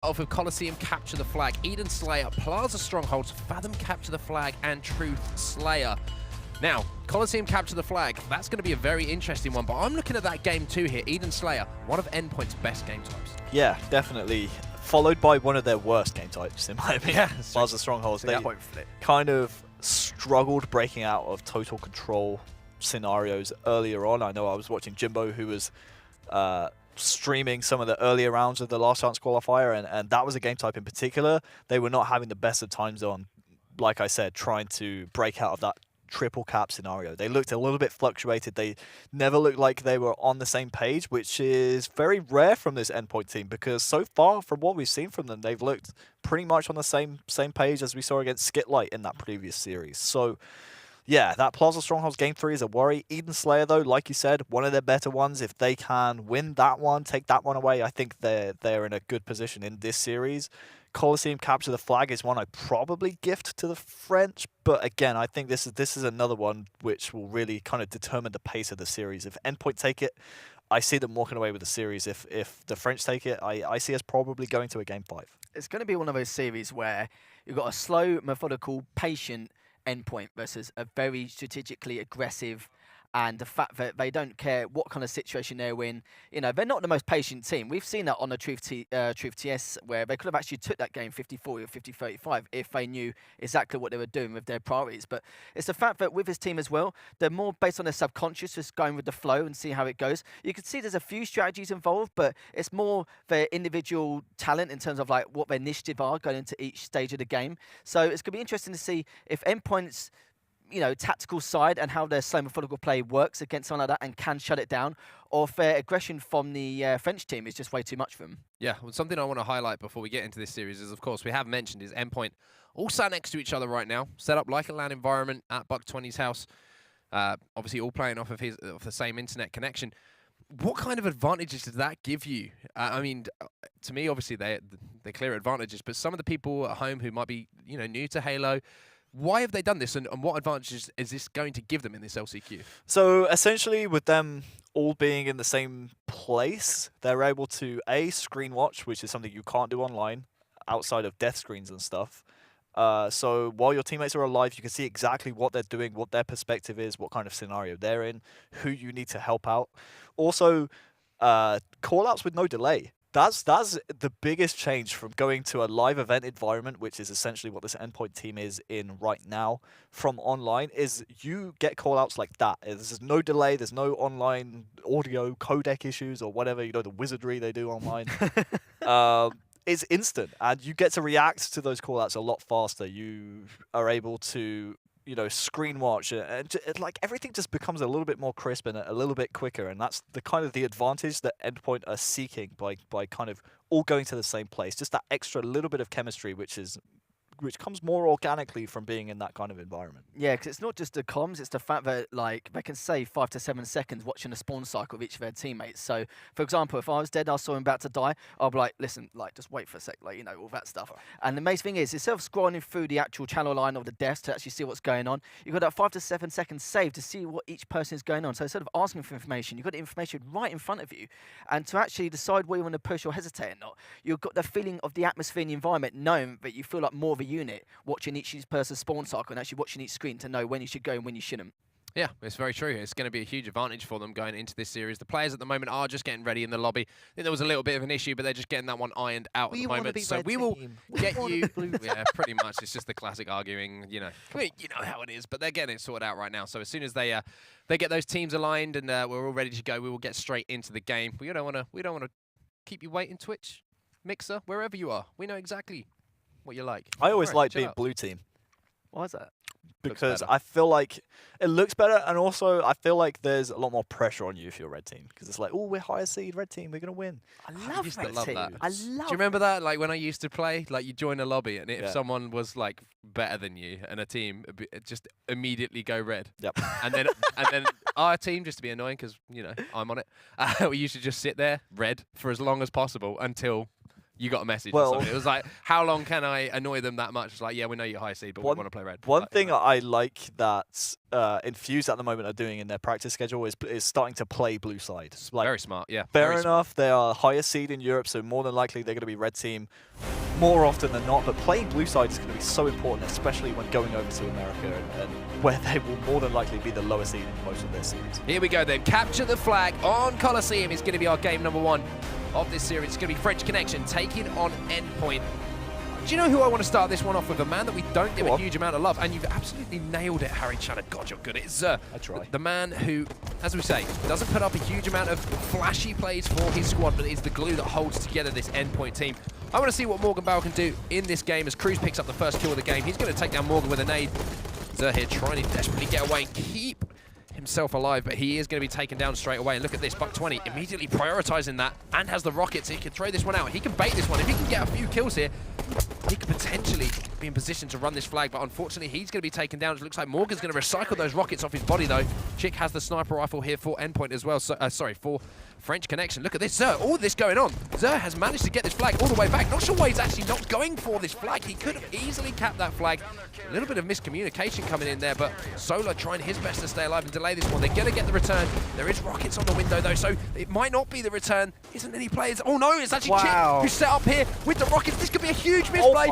Off of Coliseum, Capture the Flag, Eden Slayer, Plaza Strongholds, Fathom, Capture the Flag, and Truth Slayer. Now, Coliseum, Capture the Flag, that's going to be a very interesting one, but I'm looking at that game too here. Eden Slayer, one of Endpoint's best game types. Yeah, definitely. Followed by one of their worst game types, in my opinion. Yeah, Plaza Strongholds. They kind of struggled breaking out of total control scenarios earlier on. I know I was watching Jimbo, who was streaming some of the earlier rounds of the Last Chance Qualifier, and that was a game type in particular they were not having the best of times on, like I said, trying to break out of that triple cap scenario. They looked a little bit fluctuated. They never looked like they were on the same page, which is very rare from this Endpoint team, because so far from what we've seen from them, they've looked pretty much on the same page as we saw against Skitlight in that previous series. So yeah, that Plaza Strongholds Game 3 is a worry. Eden Slayer, though, like you said, one of their better ones. If they can win that one, take that one away, I think they're in a good position in this series. Coliseum Capture the Flag is one I probably gift to the French, but again, I think this is another one which will really kind of determine the pace of the series. If Endpoint take it, I see them walking away with the series. If the French take it, I see us probably going to a Game 5. It's going to be one of those series where you've got a slow, methodical, patient Endpoint versus a very strategically aggressive, and the fact that they don't care what kind of situation they're in. You know, they're not the most patient team. We've seen that on the Truth TS, where they could have actually took that game 50-40 or 50-35 if they knew exactly what they were doing with their priorities. But it's the fact that with this team as well, they're more based on their subconscious, just going with the flow and see how it goes. You can see there's a few strategies involved, but it's more their individual talent in terms of like what their initiative are going into each stage of the game. So it's going to be interesting to see if Endpoint's tactical side and how their slow methodical play works against someone like that and can shut it down, or if their aggression from the French team is just way too much for them. Yeah, well, something I want to highlight before we get into this series is, of course, we have mentioned is Endpoint all sat next to each other right now, set up like a LAN environment at Buck20's house, obviously all playing off of the same internet connection. What kind of advantages does that give you? I mean, to me, obviously, they're clear advantages, but some of the people at home who might be new to Halo, why have they done this, and what advantages is this going to give them in this LCQ? So essentially, with them all being in the same place, they're able to screen watch, which is something you can't do online outside of death screens and stuff. So while your teammates are alive, you can see exactly what they're doing, what their perspective is, what kind of scenario they're in, who you need to help out. Also, call-outs with no delay. That's the biggest change from going to a live event environment, which is essentially what this Endpoint team is in right now, from online, is you get callouts like that. There's no delay, there's no online audio codec issues or whatever, the wizardry they do online. It's instant, and you get to react to those callouts a lot faster. You are able to screen watch, and like everything just becomes a little bit more crisp and a little bit quicker, and that's the kind of the advantage that Endpoint are seeking by kind of all going to the same place. Just that extra little bit of chemistry, which comes more organically from being in that kind of environment. Yeah, because it's not just the comms, it's the fact that like they can save 5 to 7 seconds watching the spawn cycle of each of their teammates. So, for example, if I was dead, I saw him about to die, I'll be like, listen, like, just wait for a sec, like, all that stuff. And the amazing thing is, instead of scrolling through the actual channel line of the desk to actually see what's going on, you've got that 5 to 7 seconds saved to see what each person is going on. So instead of asking for information, you've got the information right in front of you. And to actually decide where you want to push or hesitate or not, you've got the feeling of the atmosphere and the environment, knowing that you feel like more of a unit, watching each person's spawn cycle and actually watching each screen to know when you should go and when you shouldn't. Yeah, it's very true. It's going to be a huge advantage for them going into this series. The players at the moment are just getting ready in the lobby. I think there was a little bit of an issue, but they're just getting that one ironed out at the moment. So we will get you... Yeah, pretty much. It's just the classic arguing, you know how it is. But they're getting it sorted out right now. So as soon as they get those teams aligned and we're all ready to go, we will get straight into the game. We don't want to keep you waiting, Twitch, Mixer, wherever you are. We know exactly what you like. I always like being blue team. Why is that? Because I feel like it looks better, and also I feel like there's a lot more pressure on you if you're red team, because it's like, oh, we're higher seed, red team, we're gonna win. I love red team. That. I love. Do you remember that? Like when I used to play, like you join a lobby, and if someone was like better than you and a team, it'd just immediately go red. Yep. and then our team, just to be annoying, because I'm on it, we used to just sit there red for as long as possible until you got a message Well, or something. It was like, how long can I annoy them that much? It's like, yeah, we know you're high seed, but we want to play red. One thing I like that Infused at the moment are doing in their practice schedule is starting to play blue side. Like, very smart, yeah. Fair enough, they are higher seed in Europe, so more than likely they're going to be red team more often than not, but playing blue side is going to be so important, especially when going over to America and where they will more than likely be the lower seed in most of their series. Here we go then. Capture the flag on Coliseum is going to be our game number 1 of this series. It's going to be FrenchConnection taking on Endpoint. Do you know who I want to start this one off with? A man that we don't give a huge amount of love, and you've absolutely nailed it, Harry Channer. God, you're good. It's I try. The man who, as we say, doesn't put up a huge amount of flashy plays for his squad, but is the glue that holds together this Endpoint team. I want to see what Morgan Bauer can do in this game as Cruz picks up the first kill of the game. He's going to take down Morgan with a nade. Zer here trying to desperately get away and keep himself alive, but he is going to be taken down straight away. And look at this, Buck 20 immediately prioritizing that and has the rockets. He can throw this one out. He can bait this one. If he can get a few kills here, he could potentially be in position to run this flag, but unfortunately he's going to be taken down. It looks like Morgan's going to recycle those rockets off his body though. Chick has the sniper rifle here for Endpoint as well. So, sorry, for FrenchConnection. Look at this, Zer, all this going on. Zer has managed to get this flag all the way back. Not sure why he's actually not going for this flag. He could have easily capped that flag. A little bit of miscommunication coming in there, but Solar trying his best to stay alive and delay this one. They're going to get the return. There is rockets on the window though, so it might not be the return. Isn't any players? Oh no, it's actually Chick who's set up here with the rockets. This could be a huge misplay.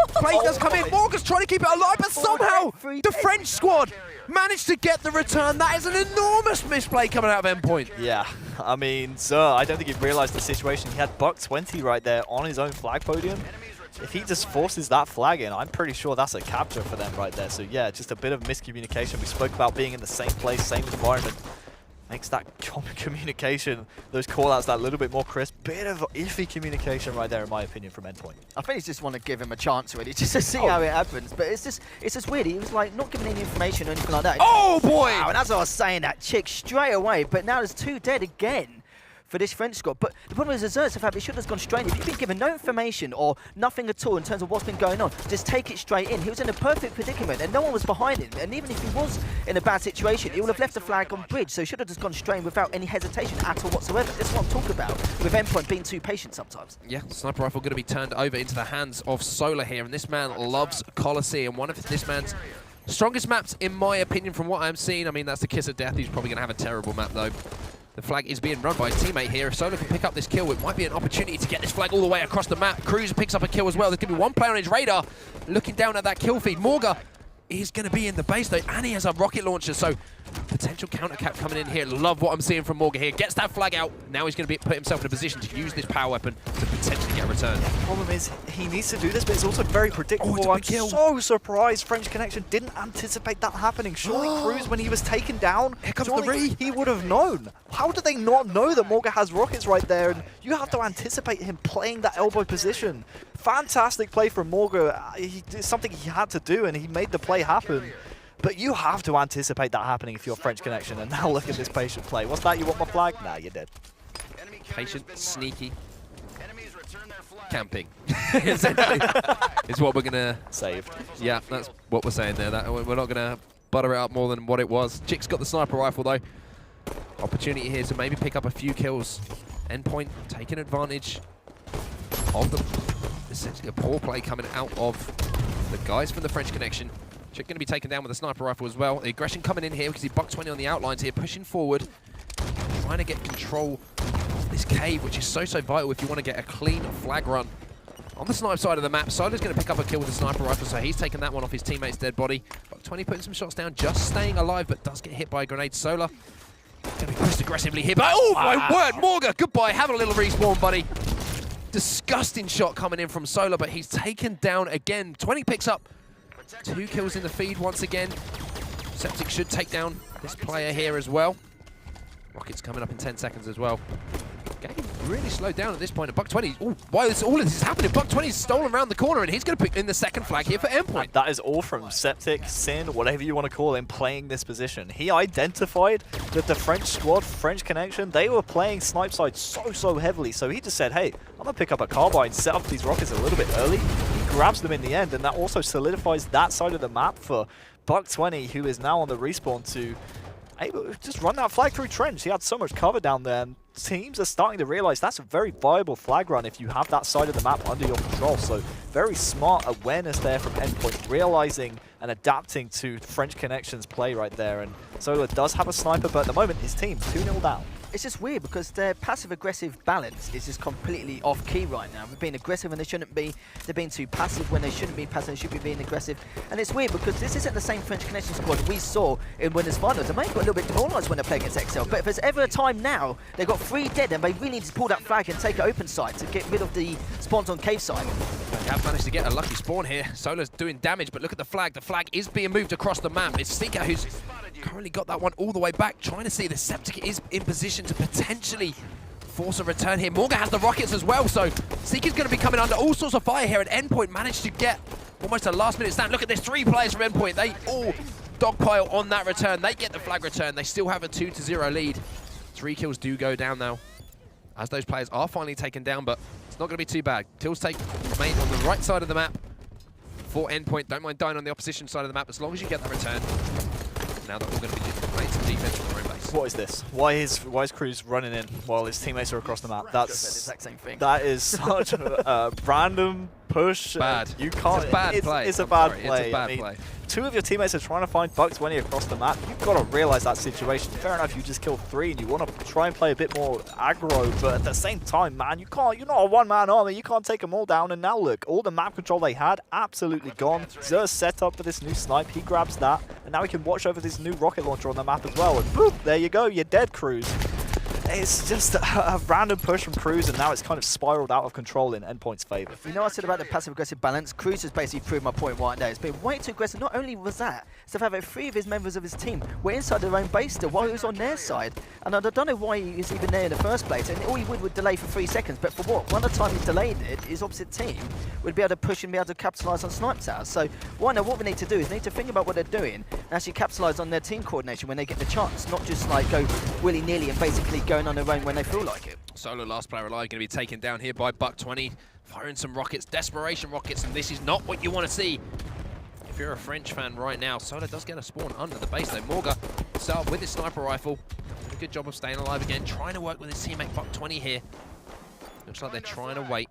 Play does come in. Morgan's trying to keep it alive, but somehow the French squad managed to get the return. That is an enormous misplay coming out of Endpoint. Yeah, I mean, Zer, I don't think he realized the situation. He had Buck 20 right there on his own flag podium. If he just forces that flag in, I'm pretty sure that's a capture for them right there. So yeah, just a bit of miscommunication. We spoke about being in the same place, same environment. Makes that communication, those call-outs that little bit more crisp. Bit of iffy communication right there, in my opinion, from Endpoint. I think he's just want to give him a chance, really, just to see how it happens. But it's just weird. He was like not giving any information or anything like that. Oh boy! Wow, and as I was saying, that Chick straight away. But now there's 2 dead again for this French squad. But the problem is the fact he should have gone straight in. If you've been given no information or nothing at all in terms of what's been going on, just take it straight in. He was in a perfect predicament and no one was behind him. And even if he was in a bad situation, he would have left the flag on bridge. So he should have just gone straight in without any hesitation at all whatsoever. That's what I'm talking about with Endpoint being too patient sometimes. Yeah, sniper rifle going to be turned over into the hands of Solar here. And this man loves Coliseum. One of this man's strongest maps, in my opinion, from what I'm seeing. I mean, that's the Kiss of Death. He's probably going to have a terrible map, though. The flag is being run by his teammate here. If Solar can pick up this kill, it might be an opportunity to get this flag all the way across the map. Cruz picks up a kill as well. There's going to be one player on his radar looking down at that kill feed. Morga is going to be in the base though, and he has a rocket launcher, so potential counter cap coming in here. Love what I'm seeing from Morga here. Gets that flag out. Now he's going to put himself in a position to use this power weapon to potentially get a return. The problem is he needs to do this, but it's also very predictable. I'm so surprised FrenchConnection didn't anticipate that happening. Surely Cruz, when he was taken down, here comes the re. He would have known. How did they not know that Morga has rockets right there? And you have to anticipate him playing that elbow position. Fantastic play from Morga. It's something he had to do, and he made the play happen. But you have to anticipate that happening if you're FrenchConnection. And now look at this patient play. What's that? You want my flag? Nah, you're dead. Patient, sneaky, camping. Essentially, is what we're going to... Saved. Yeah, that's what we're saying there. We're not going to butter it up more than what it was. Chick's got the sniper rifle, though. Opportunity here to maybe pick up a few kills. Endpoint taking advantage of essentially a poor play coming out of the guys from the FrenchConnection. Chick going to be taken down with a sniper rifle as well. The aggression coming in here because he Buck 20 on the outlines here, pushing forward, trying to get control of this cave, which is so vital if you want to get a clean flag run. On the snipe side of the map, Solar's going to pick up a kill with a sniper rifle, so he's taken that one off his teammate's dead body. Buck 20 putting some shots down, just staying alive, but does get hit by a grenade. Solar going to be pushed aggressively here, but oh my word, Morga, goodbye, have a little respawn, buddy. Disgusting shot coming in from Solar, but he's taken down again. 20 picks up 2 kills in the feed once again. Septic should take down this player here as well. Rockets coming up in 10 seconds as well. Game really slowed down at this point. Buck 20, oh, why is all of this is happening? Buck 20's stolen around the corner, and he's going to pick in the second flag here for Endpoint. That is all from Septic, Sin, whatever you want to call him, playing this position. He identified that the French squad, FrenchConnection, they were playing snipe side so heavily. So he just said, hey, I'm going to pick up a carbine, set up these rockets a little bit early. He grabs them in the end, and that also solidifies that side of the map for Buck 20, who is now on the respawn to able to just run that flag through trench. He had so much cover down there, and teams are starting to realize that's a very viable flag run if you have that side of the map under your control. So very smart awareness there from Endpoint, realizing and adapting to FrenchConnection's play right there. And Solar does have a sniper, but at the moment his team 2-0 down. It's just weird because their passive-aggressive balance is just completely off-key right now. They're being aggressive when they shouldn't be. They're being too passive when they shouldn't be passive. They should be being aggressive. And it's weird because this isn't the same FrenchConnection squad we saw in winners finals. They may have got a little bit demoralised when they play against XL. But if there's ever a time now, they've got 3 dead and they really need to pull that flag and take it open side to get rid of the spawns on cave side. They have managed to get a lucky spawn here. Solar's doing damage, but look at the flag. The flag is being moved across the map. It's Seeker who's currently got that one all the way back, trying to see the Septic is in position to potentially force a return here. Morgan has the rockets as well, so Seeker's going to be coming under all sorts of fire here, and Endpoint managed to get almost a last-minute stand. Look at this, 3 players from Endpoint. They all dogpile on that return. They get the flag return. They still have a 2-0 lead. 3 kills do go down now, as those players are finally taken down, but it's not going to be too bad. Kills take remain on the right side of the map for Endpoint. Don't mind dying on the opposition side of the map as long as you get that return. Now they're all going to be playing some defense from their own base. What is this? Why is Cruz running in while his teammates are across the map? That's the exact same thing. That is such a random push. Bad. You can't. It's a bad play. It's a bad play. It's a bad play. 2 of your teammates are trying to find Buck20 across the map. You've got to realize that situation. Fair enough, you just killed 3 and you want to try and play a bit more aggro, but at the same time, man, you can't. You're not a one-man army. You can't take them all down. And now look, all the map control they had, absolutely gone. Zer's set up for this new snipe. He grabs that, and now he can watch over this new rocket launcher on the map as well. And boop, there you go. You're dead, Cruz. It's just a random push from Cruz, and now it's kind of spiraled out of control in Endpoint's favor. You know what I said about the passive-aggressive balance? Cruz has basically proved my point right now. It's been way too aggressive. Not only was that, it's the fact that 3 of his members of his team were inside their own base still while he was on their side. And I don't know why he was even there in the first place. And all he would delay for 3 seconds. But for what? One of the time he delayed it, his opposite team would be able to push and be able to capitalise on snipe towers. So what we need to do is need to think about what they're doing and actually capitalise on their team coordination when they get the chance. Not just like go willy-nilly and basically going on their own when they feel like it. Solo, last player alive, going to be taken down here by Buck20, firing some rockets, desperation rockets, and this is not what you want to see. If you're a French fan right now, Solo does get a spawn under the base though. Morga set up with his sniper rifle, doing a good job of staying alive again, trying to work with his teammate Buck20 here. Looks like they're trying to wait.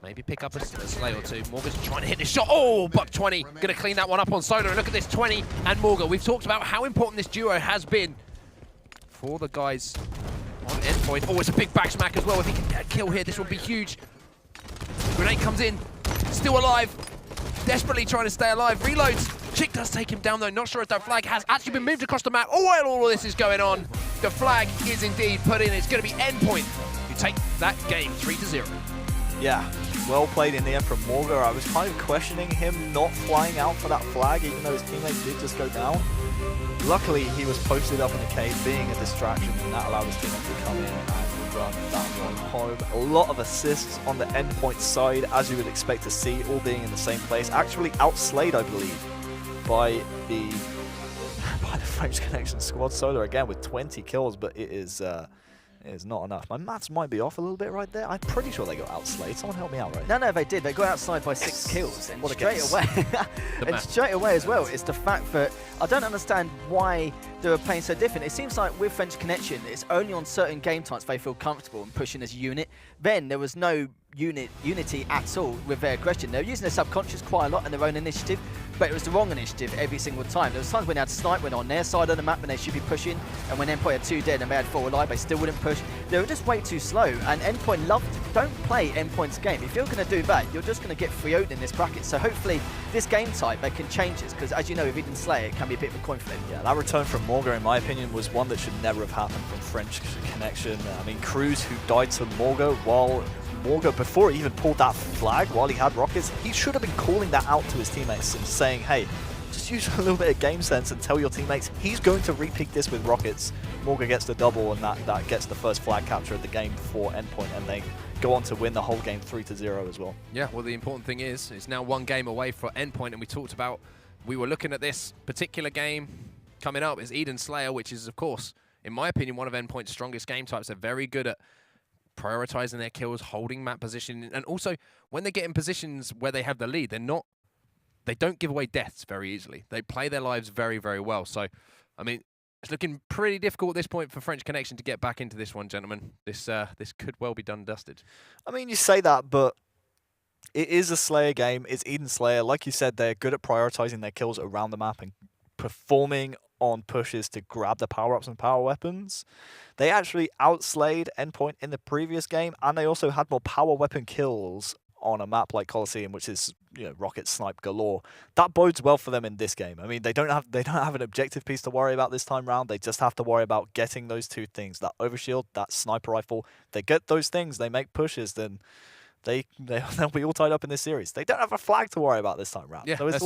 Maybe pick up a slay or 2. Morga's trying to hit the shot. Oh, Buck20 going to clean that one up on Solo. Look at this, 20 and Morga. We've talked about how important this duo has been for the guys on Endpoint. Oh, it's a big back smack as well. If he can get a kill here, this will be huge. Grenade comes in, still alive, desperately trying to stay alive. Reloads. Chick does take him down though. Not sure if that flag has actually been moved across the map. Oh, while all of this is going on, the flag is indeed put in. It's going to be Endpoint who take that game 3-0. Yeah, well played in the end from Morga. I was kind of questioning him not flying out for that flag, even though his teammates did just go down. Luckily, he was posted up in the cave, being a distraction, and that allowed his teammates to come in and run that one home. A lot of assists on the Endpoint side, as you would expect to see, all being in the same place. Actually outslayed, I believe, by the FrenchConnection squad. Solar again with 20 kills, but it is not enough. My maths might be off a little bit right there. I'm pretty sure they got outslayed. Someone help me out right now. No, they did. They got outside by 6 kills. And what straight away, and straight away as well, it's the fact that I don't understand why they were playing so different. It seems like with FrenchConnection, it's only on certain game types they feel comfortable in pushing as a unit. Then there was no unity at all with their aggression. They were using their subconscious quite a lot in their own initiative, but it was the wrong initiative every single time. There was times when they had snipe when on their side of the map when they should be pushing, and when Endpoint had 2 dead and they had 4 alive, they still wouldn't push. They were just way too slow, and Endpoint don't play Endpoint's game. If you're going to do that, you're just going to get 3-0'd in this bracket. So hopefully this game type, they can change this, because as you know, if he didn't slay it, can be a bit of a coin flip. Yeah, that return from Morga, in my opinion, was one that should never have happened from FrenchConnection. I mean, Cruz, who died to Morga while Morga, before he even pulled that flag while he had rockets, he should have been calling that out to his teammates and saying, hey, just use a little bit of game sense and tell your teammates he's going to repeat this with rockets. Morga gets the double, and that gets the first flag capture of the game for Endpoint, and they go on to win the whole game 3-0 as well. Yeah, well, the important thing is it's now 1 game away for Endpoint, and we talked about, we were looking at this particular game coming up is Eden Slayer, which is, of course, in my opinion, one of Endpoint's strongest game types. They're very good at prioritizing their kills, holding map position, and also when they get in positions where they have the lead, they don't give away deaths very easily. They play their lives very, very well. So, I mean, It's looking pretty difficult at this point for FrenchConnection to get back into this one, gentlemen. This could well be done and dusted. I mean, you say that, but it is a Slayer game. It's Eden Slayer. Like you said, they're good at prioritizing their kills around the map and performing on pushes to grab the power-ups and power weapons. They actually outslayed Endpoint in the previous game, and they also had more power weapon kills on a map like Coliseum, which is, you know, rocket snipe galore. That bodes well for them in this game. I mean, they don't have an objective piece to worry about this time round. They just have to worry about getting those two things, that overshield, that sniper rifle. If they get those things, they make pushes, then they'll be all tied up in this series. They don't have a flag to worry about this time round. Yeah, so it's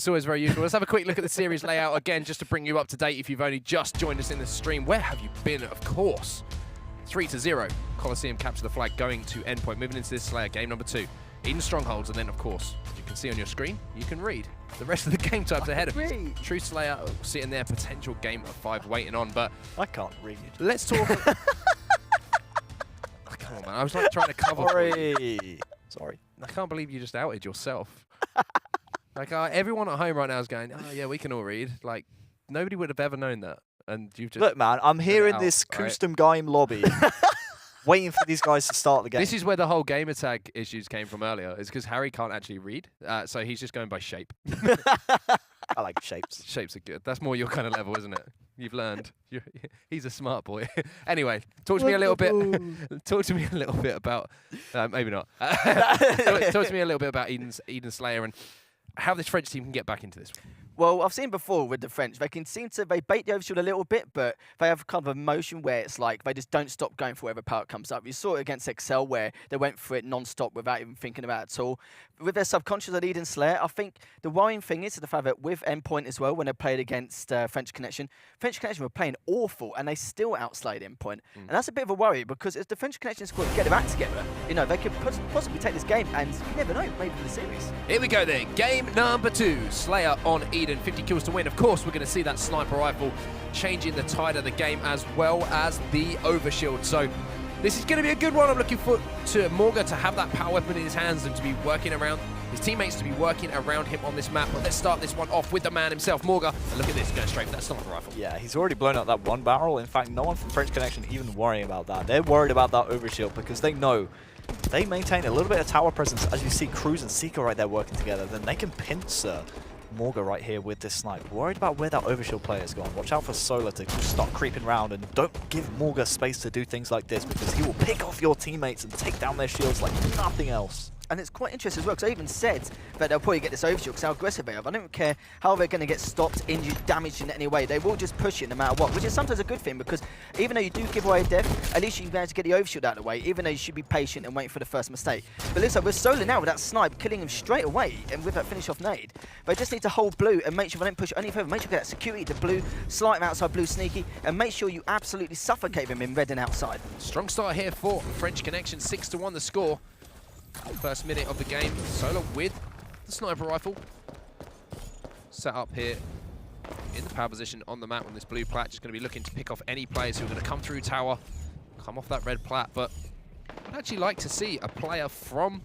always very useful. Let's have a quick look at the series layout again, just to bring you up to date if you've only just joined us in the stream. Where have you been? Of course, 3-0. Coliseum capture the flag, going to Endpoint, moving into this Slayer game number 2. Eden Strongholds, and then of course, as you can see on your screen, you can read the rest of the game types ahead of you. True Slayer sitting there, potential game of 5 waiting on, but I can't read. Let's talk. Come on, man. I was like trying to cover. Sorry. I can't believe you just outed yourself. Like everyone at home right now is going, oh yeah, we can all read. Like nobody would have ever known that, and you've just look, man. I'm here in this custom game lobby, waiting for these guys to start the game. This is where the whole gamer tag issues came from earlier. Is because Harry can't actually read, so he's just going by shape. I like shapes. Shapes are good. That's more your kind of level, isn't it? You've learned. He's a smart boy. Anyway, talk to me a little bit. Talk to me a little bit about. Maybe not. Talk to me a little bit about Eden Slayer and how this French team can get back into this one. Well, I've seen before with the French, they bait the overshield a little bit, but they have kind of a motion where it's like they just don't stop going for whatever power comes up. You saw it against Excel where they went for it non-stop without even thinking about it at all. With their subconscious at Eden Slayer, I think the worrying thing is the fact that with Endpoint as well, when they played against FrenchConnection were playing awful and they still outslayed Endpoint. And that's a bit of a worry because if the FrenchConnection squad get their act together, you know, they could possibly take this game and you never know, maybe for the series. Here we go then. Game number 2. Slayer on Eden. 50 kills to win. Of course, we're going to see that sniper rifle changing the tide of the game as well as the overshield. So this is going to be a good one. I'm looking forward to Morga to have that power weapon in his hands and to be working around his teammates, to be working around him on this map. But let's start this one off with the man himself, Morga. And look at this, going straight for that sniper rifle. Yeah, he's already blown up that one barrel. In fact, no one from FrenchConnection even worrying about that. They're worried about that overshield because they know they maintain a little bit of tower presence. As you see Cruz and Seeker right there working together, then they can pincer Morga right here with this snipe. Worried about where that overshield player's gone. Watch out for Solar to start creeping around and don't give Morga space to do things like this because he will pick off your teammates and take down their shields like nothing else. And it's quite interesting as well, because I even said that they'll probably get this overshield because how aggressive they are. I don't care how they're going to get stopped, injured, damaged in any way. They will just push it no matter what, which is sometimes a good thing because even though you do give away a death, at least you can manage to get the overshield out of the way, even though you should be patient and wait for the first mistake. But listen, we're Solar now with that snipe, killing him straight away and with that finish off nade. They just need to hold blue and make sure they don't push any further. Make sure you get that security to blue, slight outside blue sneaky, and make sure you absolutely suffocate them in red and outside. Strong start here for FrenchConnection, 6-1 the score. First minute of the game, Solar with the sniper rifle. Set up here in the power position on the map on this blue plat. Just going to be looking to pick off any players who are going to come through tower, come off that red plat. But I'd actually like to see a player from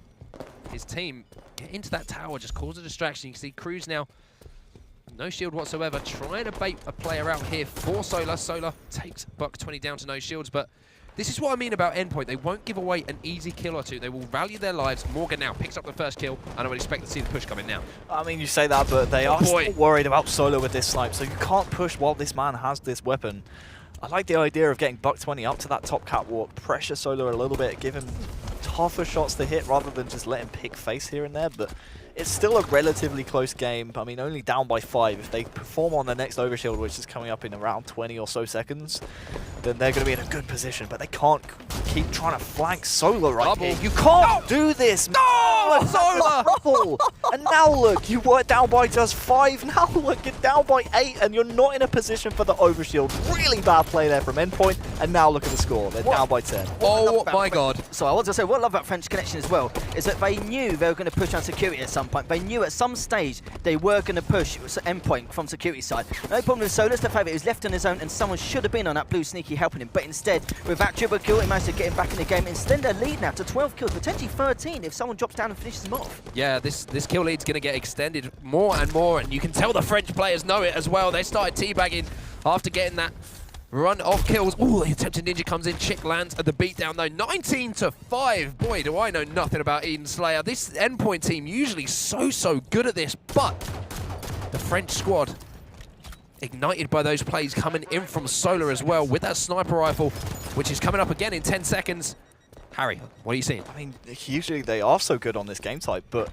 his team get into that tower, just cause a distraction. You can see Cruz now, no shield whatsoever, trying to bait a player out here for Solar. Solar takes Buck 20 down to no shields, but this is what I mean about Endpoint. They won't give away an easy kill or two. They will value their lives. Morga now picks up the first kill, and I would expect to see the push coming now. I mean, you say that, but they are still worried about Solar with this snipe, so you can't push while this man has this weapon. I like the idea of getting Buck 20 up to that top catwalk, pressure Solar a little bit, give him tougher shots to hit rather than just let him pick face here and there, but it's still a relatively close game. I mean, only down by 5. If they perform on the next overshield, which is coming up in around 20 or so seconds, then they're going to be in a good position. But they can't keep trying to flank Solar right here. You can't do this! No! Solar! And now look, you were down by just 5. Now look, you're down by 8, and you're not in a position for the overshield. Really bad play there from Endpoint. And now look at the score. They're down by 10. Oh my god. So I want to say, what I love about FrenchConnection as well is that they knew they were going to push on security at some point. They knew at some stage they were going to push Endpoint from security side. No problem with Solar's the fact that he was left on his own and someone should have been on that blue sneaky helping him. But instead, with that triple kill, he managed to get him back in the game. Instead, their lead now to 12 kills, potentially 13 if someone drops down and finishes him off. Yeah, this kill lead's going to get extended more and more, and you can tell the French players know it as well. They started teabagging after getting that run of kills. Ooh, the attempted ninja comes in. Chick lands at the beatdown though. 19-5. Boy, do I know nothing about Eden Slayer. This Endpoint team usually so good at this, but the French squad ignited by those plays coming in from Solar as well with that sniper rifle, which is coming up again in 10 seconds. Harry, what are you seeing? I mean, usually they are so good on this game type, but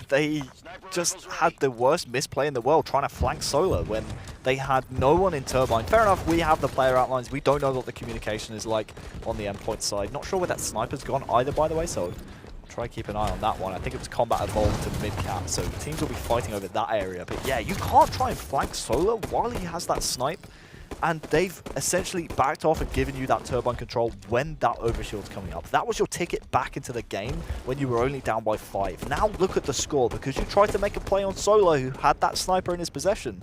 they just had the worst misplay in the world trying to flank Solar when they had no one in Turbine. Fair enough, we have the player outlines. We don't know what the communication is like on the Endpoint side. Not sure where that sniper's gone either, by the way, so try to keep an eye on that one. I think it was combat evolved to mid-cap, so teams will be fighting over that area. But yeah, you can't try and flank Solar while he has that snipe, and they've essentially backed off and given you that turbine control when that overshield's coming up. That was your ticket back into the game when you were only down by 5. Now look at the score, because you tried to make a play on Solar who had that sniper in his possession.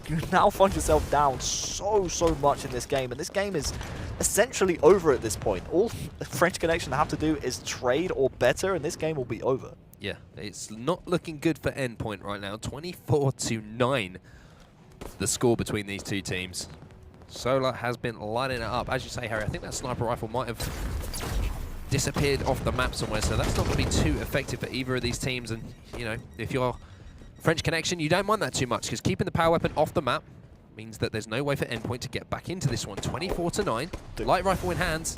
You now find yourself down so much in this game, and this game is essentially over at this point. All FrenchConnection have to do is trade or better, and this game will be over. Yeah, it's not looking good for Endpoint right now. 24-9, the score between these two teams. Solar has been lighting it up. As you say, Harry, I think that sniper rifle might have disappeared off the map somewhere, so that's not going to be too effective for either of these teams. And, you know, if you're FrenchConnection, you don't mind that too much, because keeping the power weapon off the map means that there's no way for Endpoint to get back into this one. 24-9, light rifle in hands.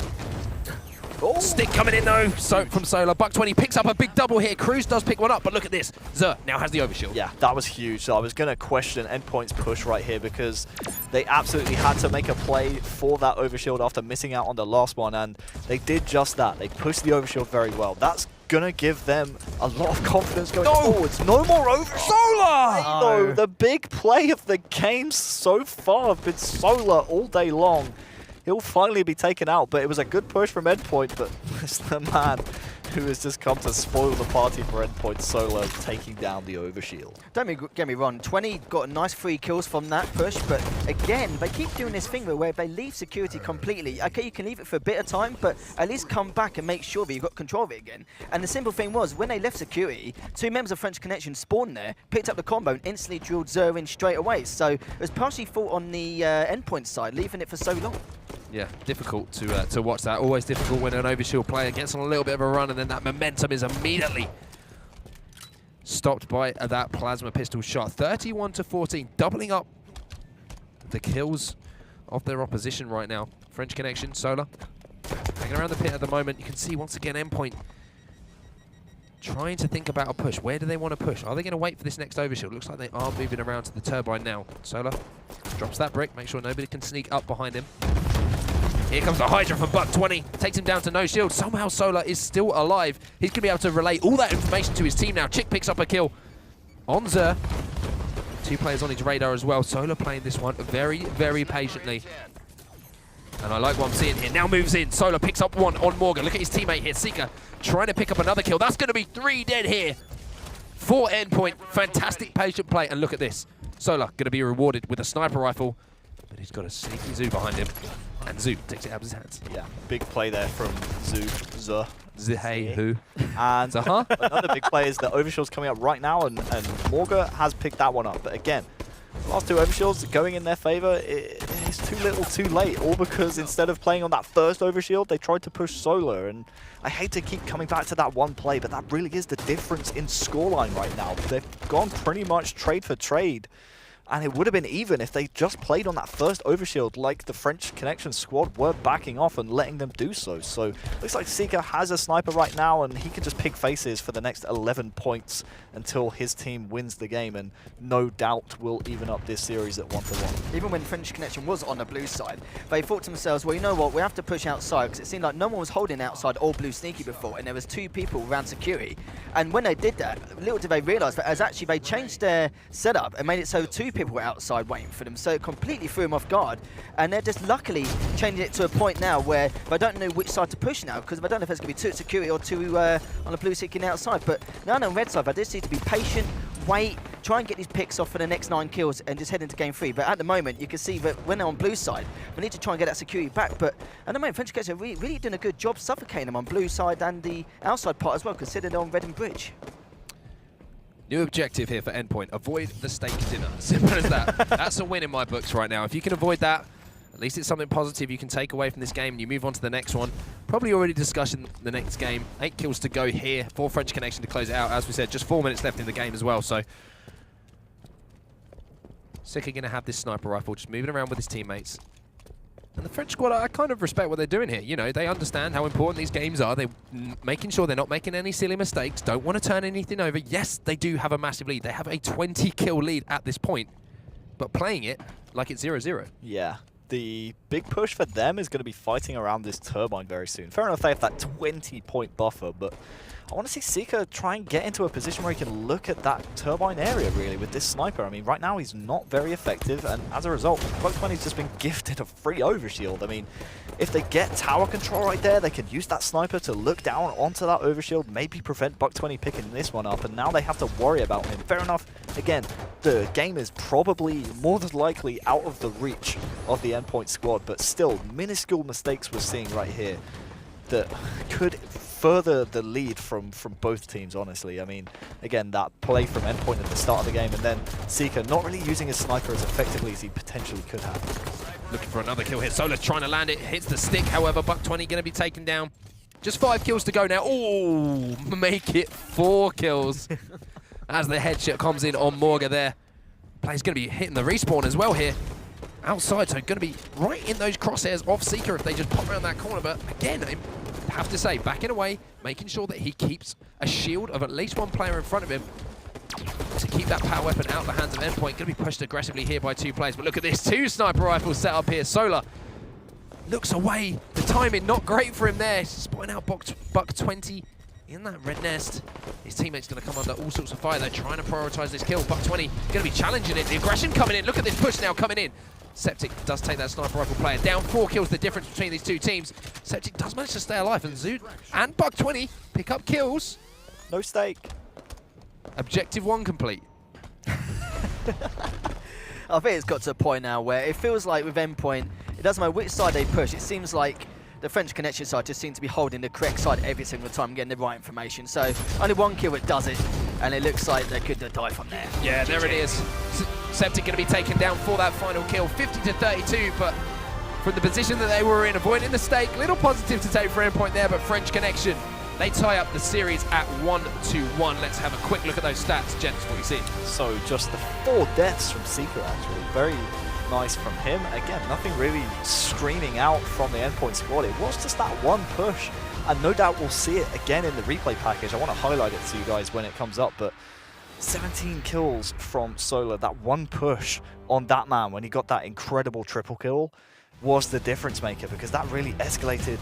Oh. Stick coming in though, so from Solar. Buck 20 picks up a big double here. Cruz does pick one up, but look at this. Zer now has the overshield. Yeah, that was huge. So I was going to question Endpoint's push right here, because they absolutely had to make a play for that overshield after missing out on the last one, and they did just that. They pushed the overshield very well. That's going to give them a lot of confidence going forwards. No more over Solar! No, the big play of the game so far have been Solar all day long. He'll finally be taken out, but it was a good push from Endpoint, but it's the man who has just come to spoil the party for Endpoint. Solar taking down the overshield. Don't get me wrong, 20 got nice free kills from that push, but again, they keep doing this thing where they leave security completely. Okay, you can leave it for a bit of time, but at least come back and make sure that you've got control of it again. And the simple thing was, when they left security, 2 members of FrenchConnection spawned there, picked up the combo, and instantly drilled Zer in straight away. So it was partially fault on the Endpoint side, leaving it for so long. Yeah, difficult to watch that. Always difficult when an overshield player gets on a little bit of a run, and then that momentum is immediately stopped by that plasma pistol shot. 31-14, doubling up the kills of their opposition right now. FrenchConnection, Solar, hanging around the pit at the moment. You can see once again Endpoint trying to think about a push. Where do they want to push? Are they going to wait for this next overshield? Looks like they are moving around to the turbine now. Solar drops that brick, make sure nobody can sneak up behind him. Here comes the Hydra from Buck 20. Takes him down to no shield. Somehow Solar is still alive. He's going to be able to relay all that information to his team now. Chick picks up a kill on Zer. 2 players on his radar as well. Solar playing this one very patiently. And I like what I'm seeing here. Now moves in. Solar picks up one on Morgan. Look at his teammate here. Seeker trying to pick up another kill. That's going to be 3 dead here for Endpoint. Fantastic patient play. And look at this. Solar going to be rewarded with a sniper rifle. But he's got a sneaky Zoo behind him. And Zoo takes it out of his hands. Yeah, big play there from Zoo. Hey, who? And another big play is the overshield's coming up right now, and Morga has picked that one up. But again, the last 2 overshields going in their favor, it's too little too late. All because instead of playing on that first overshield, they tried to push Solar. And I hate to keep coming back to that one play, but that really is the difference in scoreline right now. They've gone pretty much trade for trade. And it would have been even if they just played on that first overshield like the FrenchConnection squad were backing off and letting them do so. So looks like Seeker has a sniper right now, and he can just pick faces for the next 11 points until his team wins the game, and no doubt will even up this series at 1-1. Even when FrenchConnection was on the blue side, they thought to themselves, well, you know what, we have to push outside, because it seemed like no one was holding outside or blue sneaky before, and there was 2 people around security. And when they did that, little did they realise that as actually they changed their setup and made it so 2 people were outside waiting for them, so it completely threw them off guard. And they're just luckily changing it to a point now where they don't know which side to push now, because they don't know if it's going to be 2 security or 2 on the blue seeking outside. But now on the red side, they just need to be patient, wait, try and get these picks off for the next 9 kills and just head into game 3. But at the moment, you can see that when they're on blue side, they need to try and get that security back. But at the moment, FrenchConnection are really doing a good job suffocating them on blue side and the outside part as well, considering they're on red and bridge. New objective here for Endpoint. Avoid the steak dinner. Simple as that. That's a win in my books right now. If you can avoid that, at least it's something positive you can take away from this game and you move on to the next one. Probably already discussing the next game. 8 kills to go here for FrenchConnection to close it out. As we said, just 4 minutes left in the game as well. So Sika going to have this sniper rifle, just moving around with his teammates. And the French squad, I kind of respect what they're doing here. You know, they understand how important these games are. They're making sure they're not making any silly mistakes, don't want to turn anything over. Yes, they do have a massive lead. They have a 20-kill lead at this point, but playing it like it's 0-0. Yeah. The big push for them is going to be fighting around this turbine very soon. Fair enough, they have that 20-point buffer, but I want to see Sika try and get into a position where he can look at that turbine area, really, with this sniper. I mean, right now he's not very effective, and as a result, Buck20's just been gifted a free overshield. I mean, if they get tower control right there, they can use that sniper to look down onto that overshield, maybe prevent Buck20 picking this one up, and now they have to worry about him. Fair enough, again, the game is probably more than likely out of the reach of the Endpoint squad, but still, minuscule mistakes we're seeing right here that could further the lead from both teams, honestly. I mean, again, that play from Endpoint at the start of the game, and then Sika not really using his sniper as effectively as he potentially could have. Looking for another kill here. Sola's trying to land it, hits the stick, however, Buck20 going to be taken down. Just 5 kills to go now. Oh, make it 4 kills. As the headshot comes in on Morga there. Player's going to be hitting the respawn as well here. Outside, so going to be right in those crosshairs of Sika if they just pop around that corner. But again, I have to say, backing away, making sure that he keeps a shield of at least one player in front of him to keep that power weapon out of the hands of Endpoint. Going to be pushed aggressively here by 2 players. But look at this, 2 sniper rifles set up here. Solar looks away. The timing not great for him there. Spotting out Buck20 in that red nest. His teammates going to come under all sorts of fire. They're trying to prioritize this kill. Buck20 going to be challenging it. The aggression coming in. Look at this push now coming in. Septic does take that sniper rifle player down. 4 kills, the difference between these 2 teams. Septic does manage to stay alive, and Zood and Buck20 pick up kills. No stake. Objective 1 complete. I think it's got to a point now where it feels like with Endpoint, it doesn't matter which side they push, it seems like the FrenchConnection side just seems to be holding the correct side every single time, getting the right information. So only 1 kill it does it, and it looks like they could die from there. Yeah, there it is. Septic going to be taken down for that final kill, 50-32, but from the position that they were in, avoiding the stake, little positive to take for Endpoint there, but FrenchConnection, they tie up the series at 1-1. Let's have a quick look at those stats. Gents, what you see? So just the 4 deaths from Sika, actually. Very nice from him. Again, nothing really screaming out from the Endpoint squad. It was just that 1 push, and no doubt we'll see it again in the replay package. I want to highlight it to you guys when it comes up, but 17 kills from Solar. That 1 push on that man when he got that incredible triple kill was the difference maker, because that really escalated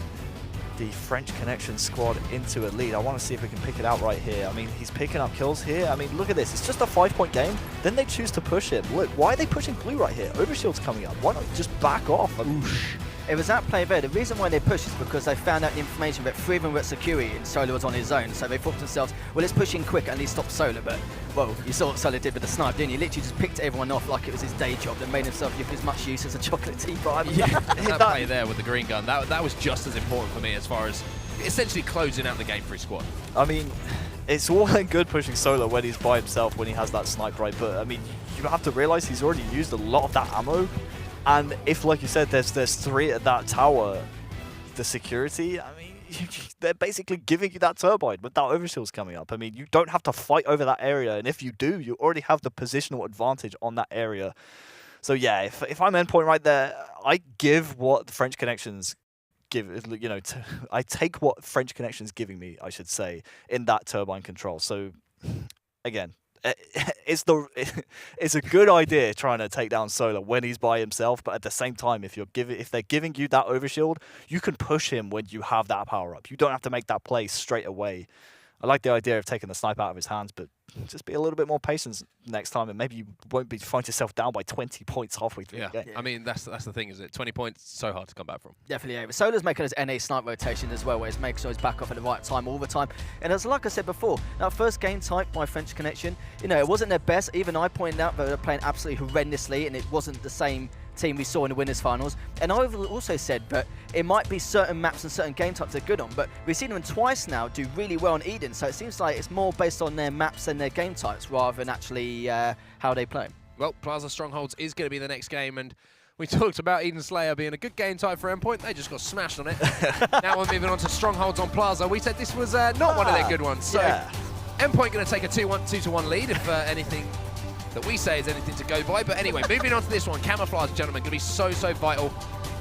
the FrenchConnection squad into a lead. I want to see if we can pick it out right here. I mean, he's picking up kills here. I mean, look at this. It's just a 5-point game. Then they choose to push him. Look, why are they pushing blue right here? Overshield's coming up. Why not just back off? It was that play there. The reason why they pushed is because they found out the information that 3 of them were at security and Solar was on his own. So they thought to themselves, well, let's push in quick and at least stop Solar. But, well, you saw what Solar did with the snipe, didn't you? He literally just picked everyone off like it was his day job and made himself look as much use as a chocolate teapot. Yeah, that play there with the green gun, that was just as important for me as far as essentially closing out the game for his squad. I mean, it's all and good pushing Solar when he's by himself, when he has that snipe right, but I mean, you have to realize he's already used a lot of that ammo. And if, like you said, there's 3 at that tower, the security, I mean, they're basically giving you that turbine with that overshield's coming up. I mean, you don't have to fight over that area, and if you do, you already have the positional advantage on that area. So yeah, if I'm Endpoint right there, I give what the FrenchConnection's give, you know, I take what FrenchConnection's giving me, I should say, in that turbine control. So again, it's a good idea trying to take down Solar when he's by himself, but at the same time, if they're giving you that overshield, you can push him when you have that power up. You don't have to make that play straight away. I like the idea of taking the snipe out of his hands, but just be a little bit more patient next time, and maybe you won't be find yourself down by 20 points halfway through the game. I mean, that's the thing, is it? 20 points, so hard to come back from. Definitely, yeah. But Solar's making his NA snipe rotation as well, where he's making sure he's back off at the right time all the time. And as like I said before, that first game type by FrenchConnection, you know, it wasn't their best. Even I pointed out that they were playing absolutely horrendously, and it wasn't the same team we saw in the winners finals. And I've also said that it might be certain maps and certain game types they're good on, but we've seen them twice now do really well on Eden, so it seems like it's more based on their maps and their game types rather than actually how they play. Well, Plaza Strongholds is going to be the next game, and we talked about Eden Slayer being a good game type for Endpoint. They just got smashed on it. Now we're moving on to Strongholds on Plaza. We said this was not one of their good ones. So Endpoint going to take a 2-1 lead if anything that we say is anything to go by. But anyway, moving on to this one. Camouflage, gentlemen, going to be so vital.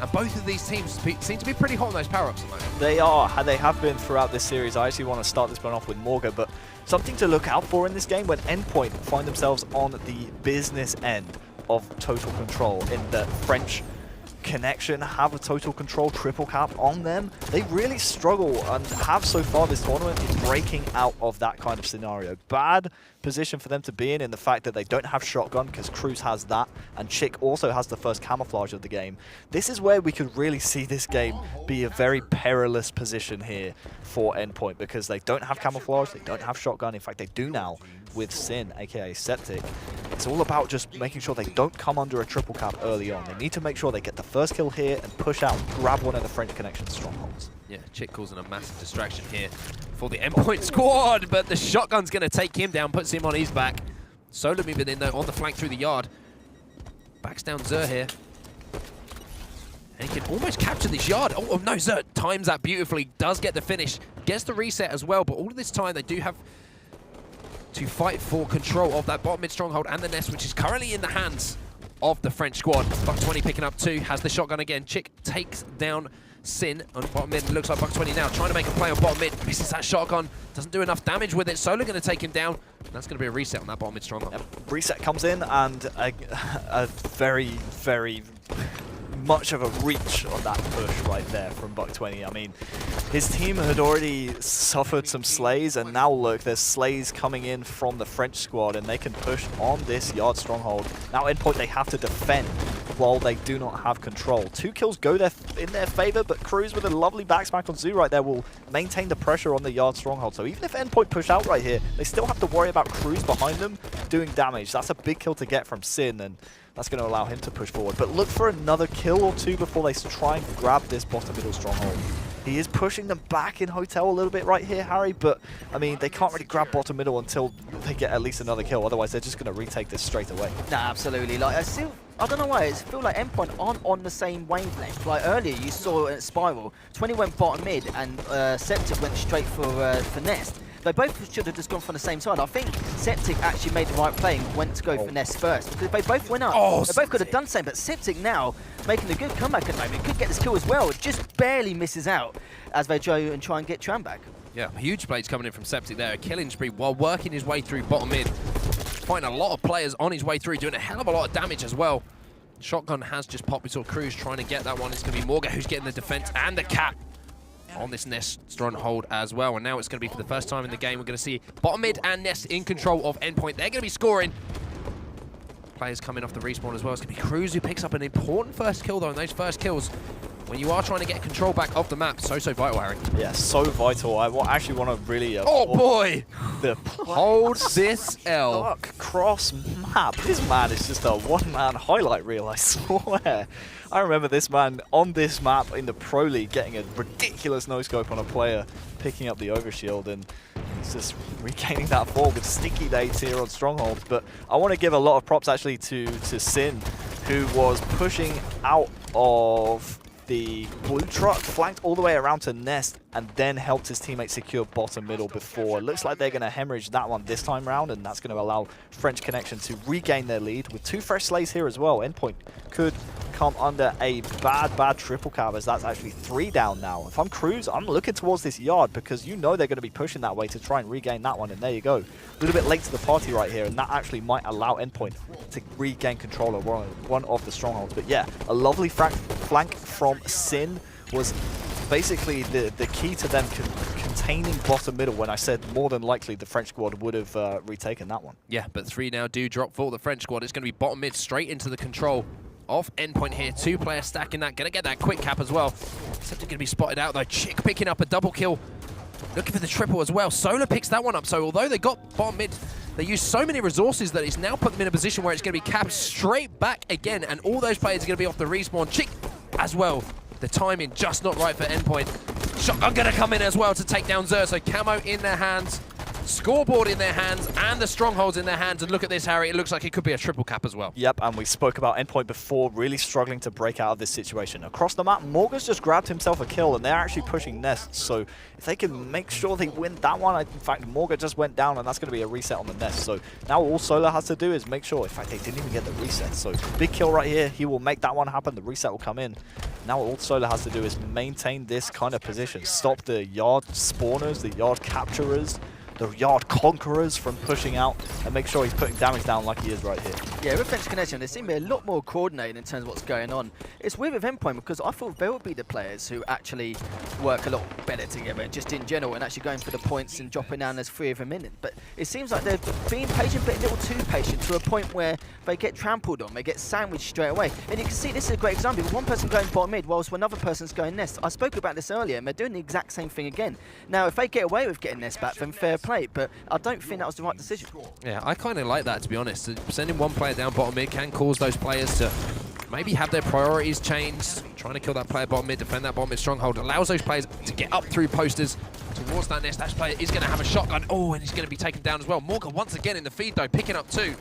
And both of these teams seem to be pretty hot on those power-ups at the moment. They are. They have been throughout this series. I actually want to start this one off with Morga, but something to look out for in this game when Endpoint find themselves on the business end of total control in the FrenchConnection have a total control triple cap on them. They really struggle and have so far this tournament in breaking out of that kind of scenario. Bad position for them to be in the fact that they don't have shotgun because Cruz has that and Chick also has the first camouflage of the game. This is where we could really see this game be a very perilous position here for Endpoint because they don't have camouflage, they don't have shotgun. In fact, they do now with Sin, aka Septic. It's all about just making sure they don't come under a triple cap early on. They need to make sure they get the first kill here and push out, grab one of the FrenchConnection strongholds. Yeah, Chick causing a massive distraction here for the Endpoint squad, but the shotgun's going to take him down, puts him on his back. Solar moving in though on the flank through the yard. Backs down Zer here. And he can almost capture this yard. Oh no, Zer times that beautifully, does get the finish, gets the reset as well, but all of this time they do have to fight for control of that bottom mid stronghold and the nest, which is currently in the hands of the French squad. Buck20 picking up 2, has the shotgun again. Chick takes down Sin on bottom mid. Looks like Buck20 now trying to make a play on bottom mid. Misses that shotgun, doesn't do enough damage with it. Solar going to take him down. That's going to be a reset on that bottom mid stronghold. Yep. Reset comes in and a very much of a reach on that push right there from Buck20. I mean, his team had already suffered some slays, and now look, there's slays coming in from the French squad, and they can push on this yard stronghold. Now Endpoint, they have to defend while they do not have control. 2 kills go in their favor, but Cruz with a lovely backsmack on Zoo right there will maintain the pressure on the yard stronghold. So even if Endpoint push out right here, they still have to worry about Cruz behind them doing damage. That's a big kill to get from Sin, and that's going to allow him to push forward. But look for another kill or 2 before they try and grab this bottom middle stronghold. He is pushing them back in Hotel a little bit right here, Harry, but I mean, they can't really grab bottom middle until they get at least another kill. Otherwise, they're just going to retake this straight away. Nah, absolutely. Like, I don't know why, I feel like Endpoint aren't on the same wavelength. Like earlier, you saw at Spiral, 20 went bottom mid and Septic went straight for Nest. They both should have just gone from the same side. I think Septic actually made the right play and went to go for Nest first because they both went up. They both could have done the same, but Septic now making a good comeback at the moment. Could get this kill as well. Just barely misses out as they go and try and get Tram back. Yeah, huge plays coming in from Septic there. A killing spree while working his way through bottom mid. Finding a lot of players on his way through, doing a hell of a lot of damage as well. Shotgun has just popped. We saw Cruz trying to get that one. It's going to be Morga who's getting the defense and the cap on this Nest stronghold as well. And now it's going to be for the first time in the game, we're going to see bottom mid and Nest in control of Endpoint. They're going to be scoring. Players coming off the respawn as well. It's going to be Cruz who picks up an important first kill though, and those first kills, when you are trying to get control back of the map, so vital, Harry. Yeah, so vital. I actually want to really... oh boy! Hold this L. Fuck cross map. This man is just a one-man highlight reel, I swear. I remember this man on this map in the Pro League getting a ridiculous no-scope on a player, picking up the overshield, and he's just regaining that form with sticky dates here on Strongholds. But I want to give a lot of props actually to Sin, who was pushing out of the blue truck, flanked all the way around to Nest, and then helped his teammate secure bottom middle before. It looks like they're going to hemorrhage that one this time round, and that's going to allow FrenchConnection to regain their lead with 2 fresh slays here as well. Endpoint could come under a bad triple cap, as that's actually 3 down now. If I'm Cruz, I'm looking towards this yard because you know they're going to be pushing that way to try and regain that one, and there you go. A little bit late to the party right here, and that actually might allow Endpoint to regain control of one of the strongholds. But yeah, a lovely flank from Sin was basically the key to them containing bottom middle, when I said more than likely the French squad would have retaken that one. Yeah, but 3 now do drop for the French squad. It's going to be bottom mid straight into the control of Endpoint here. 2 players stacking that, going to get that quick cap as well. Except going to be spotted out though. Chick picking up a double kill. Looking for the triple as well. Solar picks that one up. So although they got bottom mid They use so many resources that it's now put them in a position where it's going to be capped straight back again, and all those players are going to be off the respawn. Chick as well. The timing just not right for Endpoint. Shotgun going to come in as well to take down Zer. So Camo in their hands, scoreboard in their hands, and the strongholds in their hands. And look at this, Harry. It looks like it could be a triple cap as well. Yep, and we spoke about Endpoint before, really struggling to break out of this situation. Across the map, Morgan's just grabbed himself a kill, and they're actually pushing Nest. So if they can make sure they win that one, in fact, Morgan just went down, and that's going to be a reset on the Nest. So now all Solar has to do is make sure, in fact, they didn't even get the reset. So big kill right here. He will make that one happen. The reset will come in. Now all Solar has to do is maintain this kind of position. Stop the yard spawners, the yard capturers, the yard conquerors from pushing out, and make sure he's putting damage down like he is right here. Yeah, with FrenchConnection, they seem to be a lot more coordinated in terms of what's going on. It's weird with Endpoint because I thought they would be the players who actually work a lot better together, just in general, and actually going for the points and dropping down as 3 of them in. But it seems like they're being patient, but a little too patient, to a point where they get trampled on, they get sandwiched straight away. And you can see this is a great example. One person going bottom mid, whilst another person's going Nest. I spoke about this earlier, and they're doing the exact same thing again. Now, if they get away with getting Nest back, then fair play, but I don't think that was the right decision. Yeah, I kind of like that, to be honest. Sending one player down bottom mid can cause those players to maybe have their priorities changed. Trying to kill that player bottom mid, defend that bottom mid stronghold, allows those players to get up through posters towards that Nest. That player is going to have a shotgun. Oh, and he's going to be taken down as well. Morgan once again in the feed, though, picking up 2.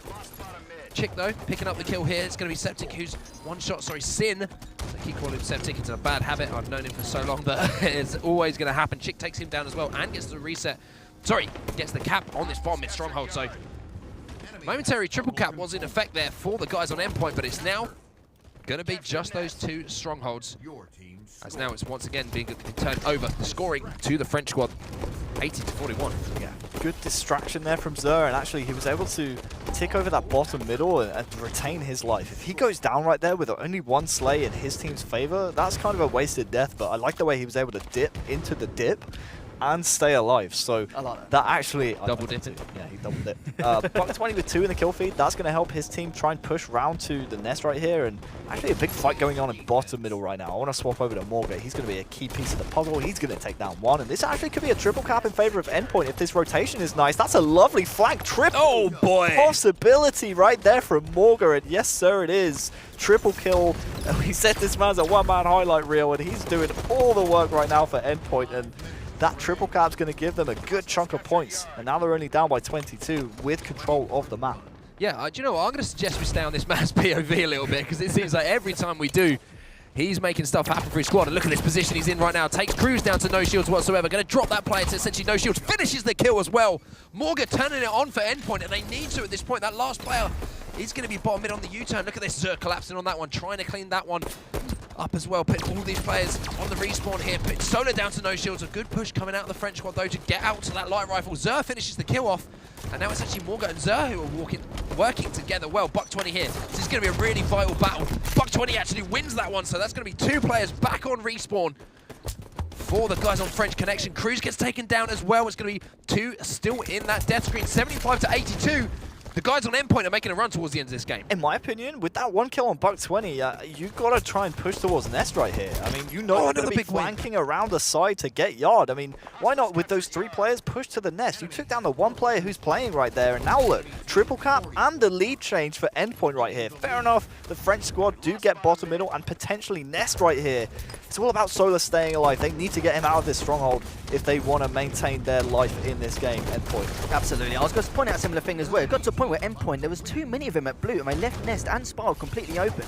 Chick, though, picking up the kill here. It's going to be Septic, who's one shot, Sin. I keep calling him Septic. It's a bad habit. I've known him for so long that it's always going to happen. Chick takes him down as well and gets the reset. Sorry, gets the cap on this bottom mid stronghold. So momentary triple cap was in effect there for the guys on Endpoint, but it's now going to be just those 2 strongholds. As now it's once again being turned over, scoring to the French squad, 80-41. Yeah, good distraction there from Zer, and actually he was able to tick over that bottom middle and retain his life. If he goes down right there with only 1 slay in his team's favor, that's kind of a wasted death, but I like the way he was able to dip into the dip and stay alive. So I like that actually double dipped. Yeah, he double dipped. Buck 20 with 2 in the kill feed. That's going to help his team try and push round to the Nest right here. And actually a big fight going on in bottom middle right now. I want to swap over to Morgan. He's going to be a key piece of the puzzle. He's going to take down 1. And this actually could be a triple cap in favor of Endpoint if this rotation is nice. That's a lovely flank triple. Oh boy! Possibility right there from Morgan. And yes, sir, it is. Triple kill. We said this man's a one-man highlight reel, and he's doing all the work right now for Endpoint. And that triple cap's going to give them a good chunk of points. And now they're only down by 22 with control of the map. Yeah, do you know what? I'm going to suggest we stay on this man's POV a little bit, because it seems like every time we do, he's making stuff happen for his squad. And look at this position he's in right now. Takes Cruz down to no shields whatsoever. Going to drop that player to essentially no shields. Finishes the kill as well. Morgan turning it on for Endpoint, and they need to at this point. That last player is going to be bottom mid on the U-turn. Look at this, Zer collapsing on that one, trying to clean that one up as well. Putting all these players on the respawn here. Putting Solar down to no shields. A good push coming out of the French squad, though, to get out to that light rifle. Zer finishes the kill off. And now it's actually Morgan and Zer who are working together well. Buck 20 here. This is going to be a really vital battle. Buck 20 actually wins that one, so that's going to be 2 players back on respawn for the guys on FrenchConnection. Cruz gets taken down as well. It's going to be 2 still in that death screen. 75-82. The guys on Endpoint are making a run towards the end of this game. In my opinion, with that 1 kill on Buck 20, you've got to try and push towards Nest right here. I mean, you know you're going to be flanking around the side to get yard. I mean, why not with those 3 players push to the Nest? You took down the 1 player who's playing right there, and now look, triple cap and the lead change for Endpoint right here. Fair enough, the French squad do get bottom middle and potentially Nest right here. It's all about Solar staying alive. They need to get him out of this stronghold if they want to maintain their life in this game, Endpoint. Absolutely. I was going to point out a similar thing as well. It got to a point where Endpoint, there was too many of them at blue, and they left Nest and Spiral completely open.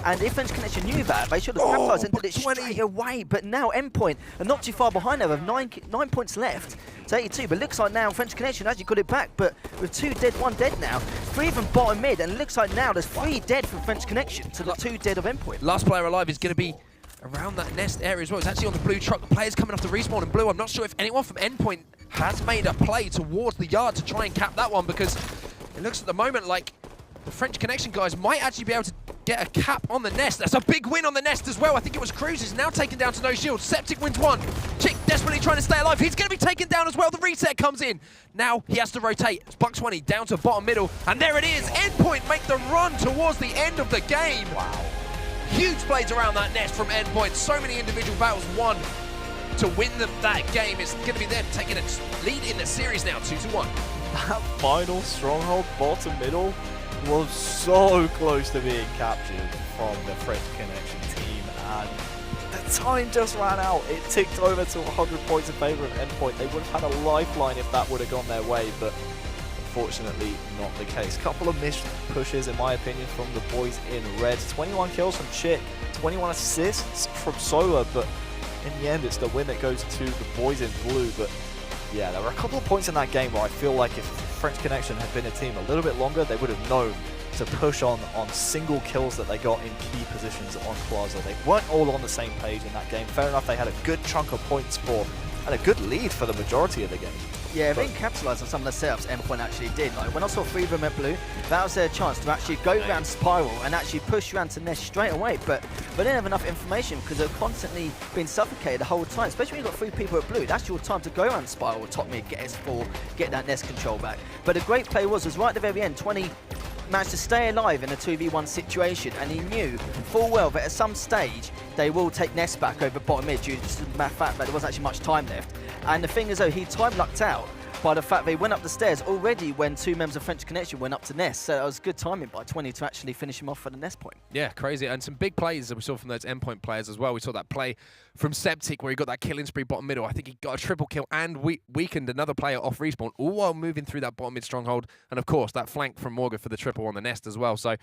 And if FrenchConnection knew that, they should have capitalized and did it straight away. But now Endpoint are not too far behind them, with 9 points left. It's 82, but looks like now FrenchConnection actually got it back, but with 2 dead, 1 dead now. 3 of them bottom mid, and it looks like now there's 3 dead from FrenchConnection to the 2 dead of Endpoint. Last player alive is going to be around that Nest area as well. It's actually on the blue truck. The players coming off the respawn in blue. I'm not sure if anyone from Endpoint has made a play towards the yard to try and cap that one, because it looks at the moment like the FrenchConnection guys might actually be able to get a cap on the Nest. That's a big win on the Nest as well. I think it was Cruz is now taken down to no shield. Septic wins 1. Chick desperately trying to stay alive. He's going to be taken down as well. The reset comes in. Now he has to rotate. It's Buck 20 down to bottom middle. And there it is. Endpoint make the run towards the end of the game. Wow. Huge plays around that Nest from Endpoint. So many individual battles won to win that game. It's going to be them taking a lead in the series now, 2-1. that final stronghold bottom middle was so close to being captured from the FrenchConnection team, and the time just ran out. It ticked over to 100 points in favor of Endpoint. They would have had a lifeline if that would have gone their way, but unfortunately not the case. Couple of missed pushes, in my opinion, from the boys in red. 21 kills from Chick, 21 assists from Solar, but in the end it's the win that goes to the boys in blue. But yeah, there were a couple of points in that game where I feel like if FrenchConnection had been a team a little bit longer, they would have known to push on single kills that they got in key positions on Plaza. They weren't all on the same page in that game. Fair enough, they had a good chunk of points for and a good lead for the majority of the game. Yeah, they didn't capitalise on some of the setups Endpoint actually did. Like when I saw 3 of them at blue, that was their chance to actually go around Spiral and actually push around to Nest straight away. But they didn't have enough information because they're constantly being suffocated the whole time. Especially when you've got 3 people at blue, that's your time to go around Spiral, top mid, get S4, get that Nest control back. But the great play was right at the very end, 20 managed to stay alive in a 2v1 situation, and he knew full well that at some stage they will take Nest back over bottom mid due to the fact that there wasn't actually much time left. And the thing is though, he time lucked out by the fact they went up the stairs already when 2 members of FrenchConnection went up to Nest. So it was good timing by 20 to actually finish him off for the Nest point. Yeah, crazy. And some big plays that we saw from those Endpoint players as well. We saw that play from Septic where he got that killing spree bottom middle. I think he got a triple kill and weakened another player off respawn, all while moving through that bottom mid stronghold. And of course, that flank from Morgan for the triple on the Nest as well. So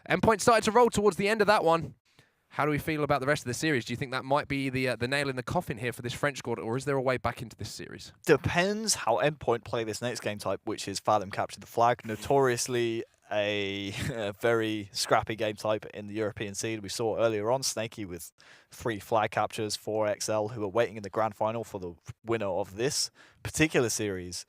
Endpoint started to roll towards the end of that one. How do we feel about the rest of the series? Do you think that might be the nail in the coffin here for this French squad, or is there a way back into this series? Depends how Endpoint play this next game type, which is Fathom Capture the Flag. Notoriously a very scrappy game type in the European seed. We saw earlier on Snakey with 3 flag captures for XL, who are waiting in the grand final for the winner of this particular series.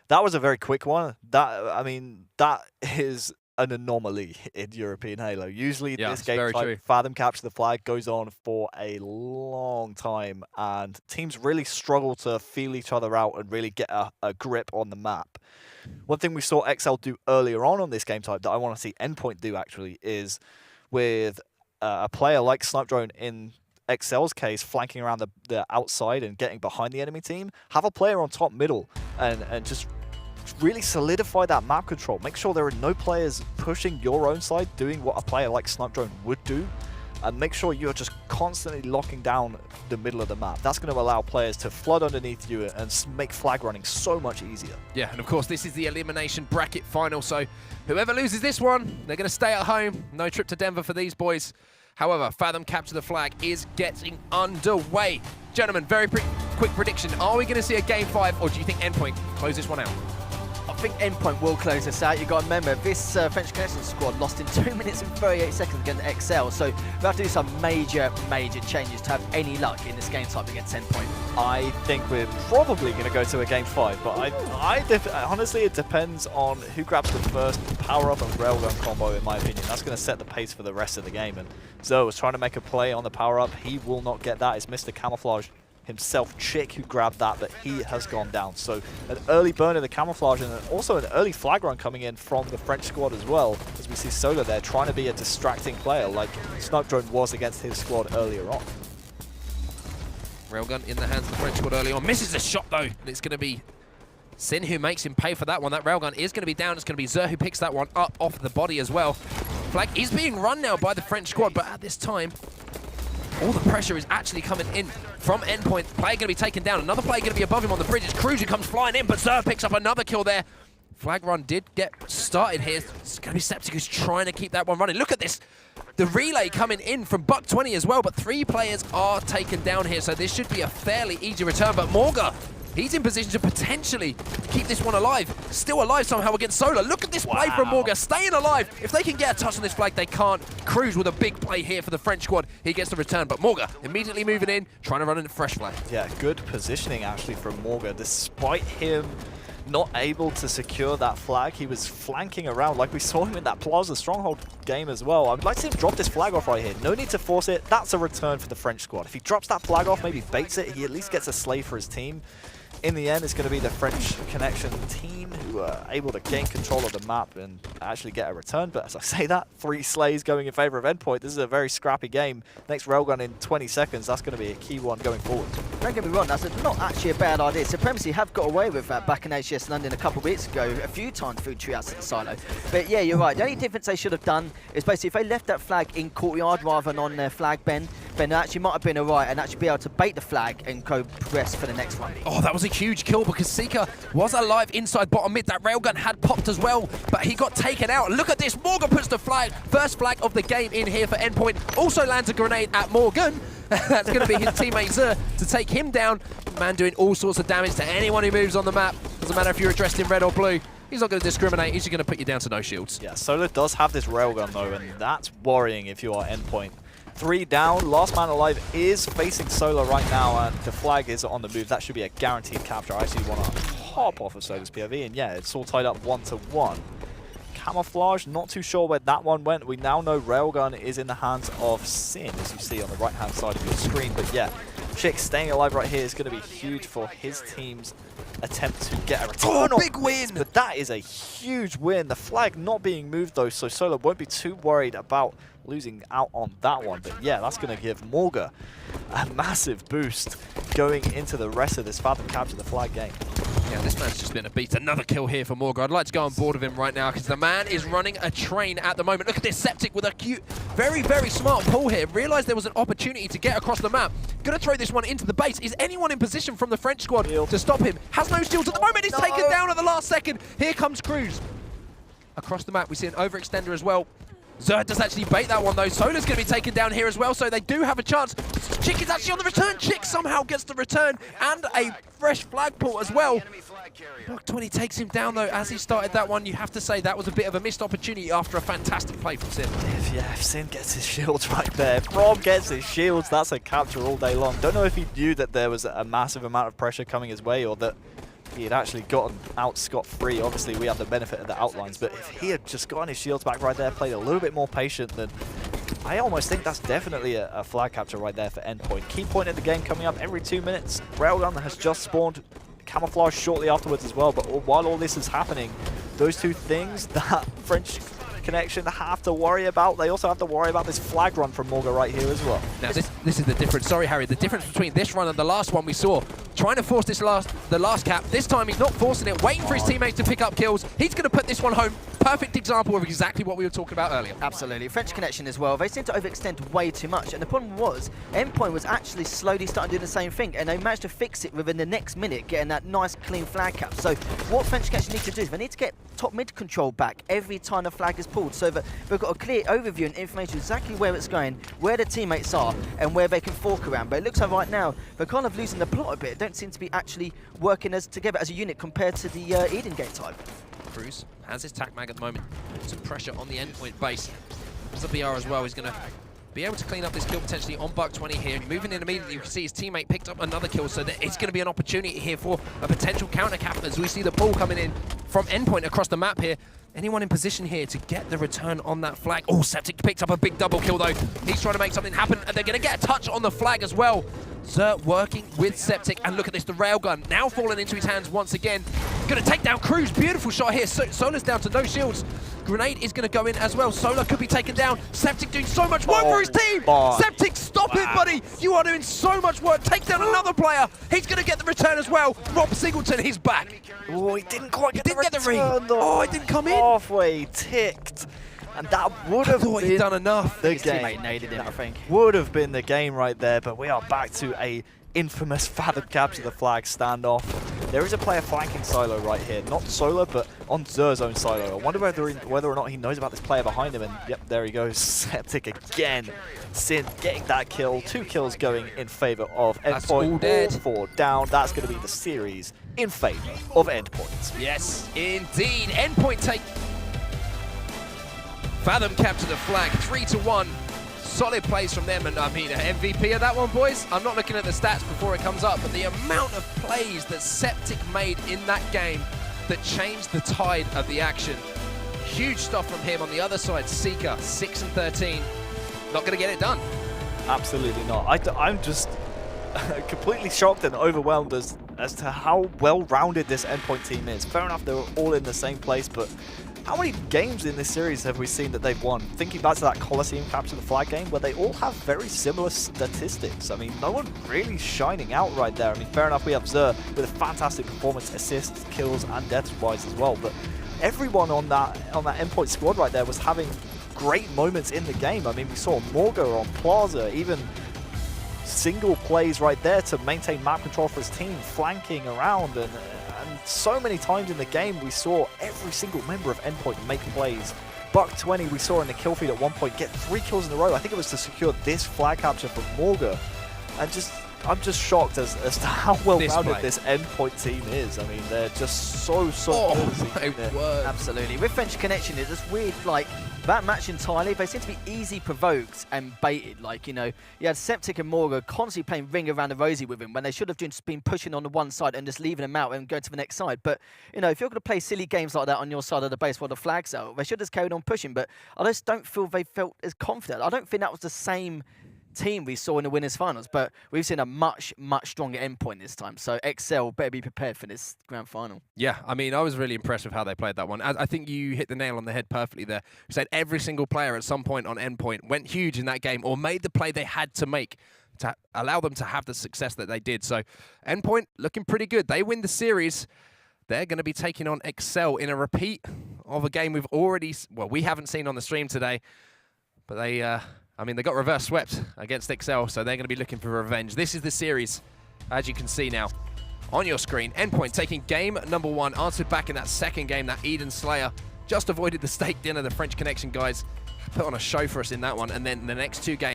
That was a very quick one. That is an anomaly in European Halo. Usually this game type, Fathom Capture the Flag, goes on for a long time, and teams really struggle to feel each other out and really get a grip on the map. One thing we saw XL do earlier on this game type that I want to see Endpoint do actually is with a player like Snipe Drone in XL's case, flanking around the outside and getting behind the enemy team, have a player on top middle and just really solidify that map control. Make sure there are no players pushing your own side, doing what a player like Snipe Drone would do, and make sure you're just constantly locking down the middle of the map. That's going to allow players to flood underneath you and make flag running so much easier. Yeah, and of course this is the elimination bracket final, so whoever loses this one, they're going to stay at home. No trip to Denver for these boys. However, Fathom Capture the Flag is getting underway. Gentlemen, very quick prediction. Are we going to see a game 5, or do you think Endpoint close this one out? I think Endpoint will close this out. You've got to remember, this FrenchConnection squad lost in 2 minutes and 38 seconds against XL, so we have to do some major changes to have any luck in this game type against Endpoint. I think we're probably going to go to a game 5, but honestly, it depends on who grabs the first power-up and railgun combo, in my opinion. That's going to set the pace for the rest of the game, and Zoe was trying to make a play on the power-up. He will not get that. It's Mr. Camouflage himself, Chick, who grabbed that, but he has gone down. So an early burn of the camouflage and also an early flag run coming in from the French squad as well, as we see Solar there trying to be a distracting player like Snipe Drone was against his squad earlier on. Railgun in the hands of the French squad early on. Misses the shot though, and it's going to be Sin who makes him pay for that one. That railgun is going to be down. It's going to be Zer who picks that one up off the body as well. Flag is being run now by the French squad, but at this time, all the pressure is actually coming in from Endpoint. Player going to be taken down. Another player going to be above him on the bridge. It's Cruz who comes flying in, but Zer picks up another kill there. Flag run did get started here. It's going to be Septic who's trying to keep that one running. Look at this. The relay coming in from Buck 20 as well, but 3 players are taken down here, so this should be a fairly easy return. But Morga, he's in position to potentially keep this one alive. Still alive somehow against Solar. Look at this play from Morga, staying alive. If they can get a touch on this flag, they can't. Cruz with a big play here for the French squad. He gets the return, but Morga immediately moving in, trying to run in a fresh flag. Yeah, good positioning actually from Morga. Despite him not able to secure that flag, he was flanking around like we saw him in that Plaza Stronghold game as well. I would like to see him drop this flag off right here. No need to force it. That's a return for the French squad. If he drops that flag off, maybe baits it, he at least gets a slay for his team. in the end, it's going to be the FrenchConnection team who are able to gain control of the map and actually get a return. But as I say that, 3 slays going in favor of Endpoint. This is a very scrappy game. Next railgun in 20 seconds. That's going to be a key one going forward. Don't get me wrong, that's not actually a bad idea. Supremacy have got away with that back in HCS London a couple of weeks ago, a few times through triouts in the silo. But yeah, you're right. The only difference they should have done is basically if they left that flag in courtyard rather than on their flag bend, then they actually might have been alright and actually be able to bait the flag and go progress for the next one. Oh, that was a huge kill because Seeker was alive inside bottom mid. That railgun had popped as well, but he got taken out. Look at this. Morgan puts the flag, first flag of the game in here for Endpoint. Also lands a grenade at Morgan. That's going to be his teammate Zer to take him down. Man doing all sorts of damage to anyone who moves on the map. Doesn't matter if you're dressed in red or blue. He's not going to discriminate. He's just going to put you down to no shields. Yeah, Solar does have this railgun though, and that's worrying if you are Endpoint. 3 down, last man alive is facing Solar right now, and the flag is on the move. That should be a guaranteed capture. I actually want to hop off of Solar's POV, and yeah, it's all tied up 1-1. Camouflage, not too sure where that one went. We now know railgun is in the hands of Sin, as you see on the right-hand side of your screen. But yeah, Chick staying alive right here is going to be huge for his team's attempt to get a return. Oh, big win! But that is a huge win. The flag not being moved though, so Solar won't be too worried about losing out on that one. But yeah, that's going to give Morga a massive boost going into the rest of this Fathom capture the flag game. Yeah, this man's just been a beast. Another kill here for Morgan. I'd like to go on board with him right now because the man is running a train at the moment. Look at this Septic with a cute, very, very smart pull here. Realised there was an opportunity to get across the map. Gonna throw this one into the base. Is anyone in position from the French squad to stop him? Has no shields at the moment. He's taken down at the last second. Here comes Cruz. Across the map, we see an overextender as well. Zer does actually bait that one though. Solar's going to be taken down here as well, so they do have a chance. Chick is actually on the return. Chick somehow gets the return and a fresh flag pull as well. Block 20 takes him down though. As he started that one, you have to say that was a bit of a missed opportunity after a fantastic play from Sin. If Sin gets his shields right there, if Rob gets his shields, that's a capture all day long. Don't know if he knew that there was a massive amount of pressure coming his way or that he had actually gotten out scot-free. Obviously, we have the benefit of the outlines, but if he had just gotten his shields back right there, played a little bit more patient, then I almost think that's definitely a flag capture right there for Endpoint. Key point in the game coming up every 2 minutes. Railgun has just spawned. Camouflage shortly afterwards as well, but while all this is happening, those two things that FrenchConnection have to worry about, they also have to worry about this flag run from Morga right here as well. Now this is the difference. Sorry, Harry. The difference between this run and the last one we saw. Trying to force the last cap. This time he's not forcing it, waiting for his teammates to pick up kills. He's going to put this one home. Perfect example of exactly what we were talking about earlier. Absolutely. FrenchConnection as well. They seem to overextend way too much. And the problem was, Endpoint was actually slowly starting to do the same thing. And they managed to fix it within the next minute, getting that nice clean flag cap. So what FrenchConnection need to do is they need to get top mid control back every time the flag is pulled, so that we've got a clear overview and information exactly where it's going, where the teammates are, and where they can fork around. But it looks like right now they're kind of losing the plot a bit. They don't seem to be actually working as together as a unit compared to the Eden Gate type. Cruz has his tac mag at the moment. Some pressure on the Endpoint base. There's the BR as well. He's going to be able to clean up this kill potentially on Buck 20 here. Moving in immediately, you can see his teammate picked up another kill, so it's going to be an opportunity here for a potential counter cap as we see the pull coming in from Endpoint across the map here. Anyone in position here to get the return on that flag? Oh, Septic picked up a big double kill though. He's trying to make something happen, and they're going to get a touch on the flag as well. Zer working with Septic, and look at this, the railgun now falling into his hands once again. Going to take down Cruz. Beautiful shot here. Solar's down to no shields. Grenade is going to go in as well. Solar could be taken down. Septic doing so much work for his team. Septic, stop it, buddy. You are doing so much work. Take down another player. He's going to get the return as well. Rob Singleton, he's back. Oh, he didn't quite get the return. Oh, it didn't come in. Halfway ticked. And that would have thought he'd done enough. His teammate naded him, I think. Would have been the game right there, but we are back to a infamous Fathom capture the flag standoff. There is a player flanking Silo right here. Not Solar, but on Zer's own Silo. I wonder whether or not he knows about this player behind him. And yep, there he goes. Septic again. Sin getting that kill. 2 kills going in favor of Endpoint. 4 down. That's going to be the series in favor of Endpoint. Yes, indeed. Endpoint take Fathom capture the flag. 3-1. Solid plays from them, and I mean, MVP of that one, boys. I'm not looking at the stats before it comes up, but the amount of plays that Septic made in that game that changed the tide of the action. Huge stuff from him on the other side. Seeker, 6-13. Not going to get it done. Absolutely not. I'm just completely shocked and overwhelmed as as to how well-rounded this Endpoint team is. Fair enough, they were all in the same place, but how many games in this series have we seen that they've won? Thinking back to that Coliseum Capture the Flag game, where they all have very similar statistics. I mean, no one really shining out right there. I mean, fair enough, we have Xur with a fantastic performance, assists, kills, and deaths-wise as well, but everyone on that Endpoint squad right there was having great moments in the game. I mean, we saw Morga on Plaza, even single plays right there to maintain map control for his team, flanking around, and so many times in the game we saw every single member of Endpoint make plays. Buck20 we saw in the kill feed at one point get 3 kills in a row. I think it was to secure this flag capture from Morga. And I'm just shocked as to how well-rounded this Endpoint team is. I mean, they're just so good. Absolutely. With FrenchConnection, it's just weird, like, that match entirely, they seem to be easy provoked and baited. Like, you know, you had Septic and Morga constantly playing ring around the rosy with him when they should have just been pushing on the one side and just leaving him out and going to the next side. But, you know, if you're going to play silly games like that on your side of the base while the flag's out, they should have just carried on pushing. But I just don't feel they felt as confident. I don't think that was the same team we saw in the winners finals, but we've seen a much stronger Endpoint this time, so XL better be prepared for this grand final. Yeah, I mean, I was really impressed with how they played that one. I think you hit the nail on the head perfectly there. You said every single player at some point on Endpoint went huge in that game or made the play they had to make to allow them to have the success that they did. So Endpoint looking pretty good. They win the series. They're going to be taking on XL in a repeat of a game we haven't seen on the stream today, but they I mean, they got reverse swept against XL, so they're going to be looking for revenge. This is the series, as you can see now on your screen. Endpoint taking game number 1, answered back in that second game. That Eden Slayer just avoided the steak dinner. The FrenchConnection guys put on a show for us in that one, and then the next 2 games.